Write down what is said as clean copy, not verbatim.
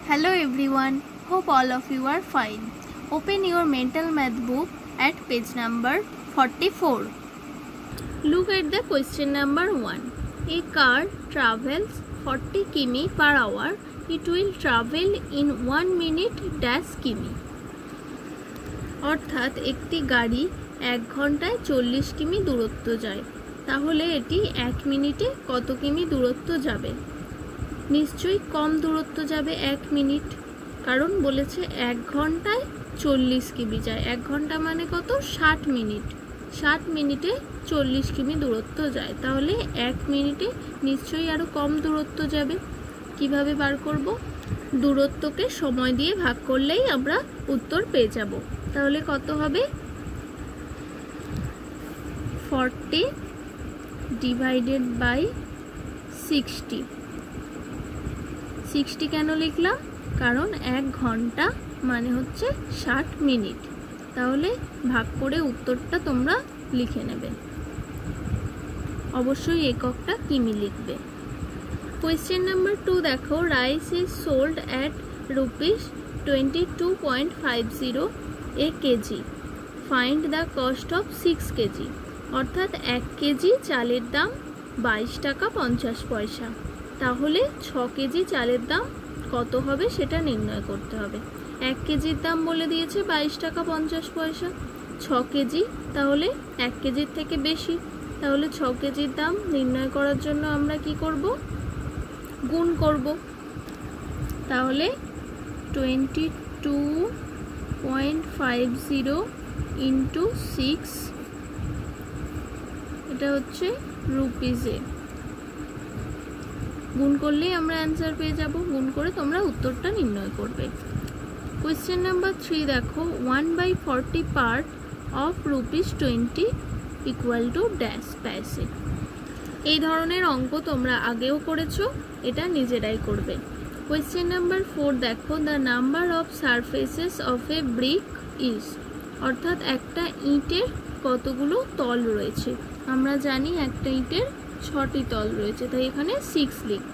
Hello everyone, hope all of you are fine. Open your mental math book at page number 44. Look at the question number 1. A car travels 40 km per hour. It will travel in 1 minute dash km. অর্থাৎ একটি গাড়ি 1 ঘন্টায় 40 কিমি দূরত্ব যায়, তাহলে এটি 1 মিনিটে কত কিমি দূরত্ব যাবে? নিশ্চয়ই কম দূরত্ব যাবে 1 মিনিট, কারণ বলেছে 1 ঘন্টায় 40 কিমি যায়। 1 ঘন্টা মানে কত? 60 মিনিট। 60 মিনিটে 40 কিমি দূরত্ব যায়, তাহলে 1 মিনিটে নিশ্চয়ই আরো কম দূরত্ব যাবে। কিভাবে বার করব? দূরত্বকে সময় দিয়ে ভাগ করলেই আমরা উত্তর পেয়ে যাব। তাহলে কত হবে? 40 ডিভাইডেড বাই 60। 60 কেন লিখলাম? কারণ 1 ঘন্টা মানে হচ্ছে 60 মিনিট। তাহলে ভাগ করে উত্তরটা তোমরা লিখে নেবে। অবশ্যই এককটা কিমি লিখবে। কোয়েশ্চেন নাম্বার 2 দেখো, rice is sold at ₹22.50 A KG. Find the cost of 6 KG. অর্থাৎ 1 কেজি চালের দাম 22 টাকা 50 পয়সা। তাহলে 6 কেজি চালের দাম কত হবে সেটা নির্ণয় করতে হবে। 1 কেজির দাম বলে দিয়েছে 22 টাকা 50 পয়সা। 6 কেজি, তাহলে 1 কেজির থেকে বেশি। তাহলে 6 কেজির দাম নির্ণয় করার জন্য আমরা কি করব? গুণ করব। তাহলে 22.50 ইন্টু 6, এটা হচ্ছে রুপিজে। গুণ করলেই আমরা অ্যান্সার পেয়ে যাব। গুণ করে তোমরা উত্তরটা নির্ণয় করবে। কোয়েশ্চেন নাম্বার 3 দেখো, 1/40 part of ₹20 equal to dash paise. এই ধরনের অঙ্ক তোমরা আগেও করেছো, এটা নিজেরাই করবে। কোয়েশ্চেন নাম্বার 4 দেখো, the number of surfaces of A brick is. অর্থাৎ একটা ইটের কতগুলো তল রয়েছে? আমরা জানি একটা ইটের 6টি তল রয়েছে, তাই এখানে 6 লিখব।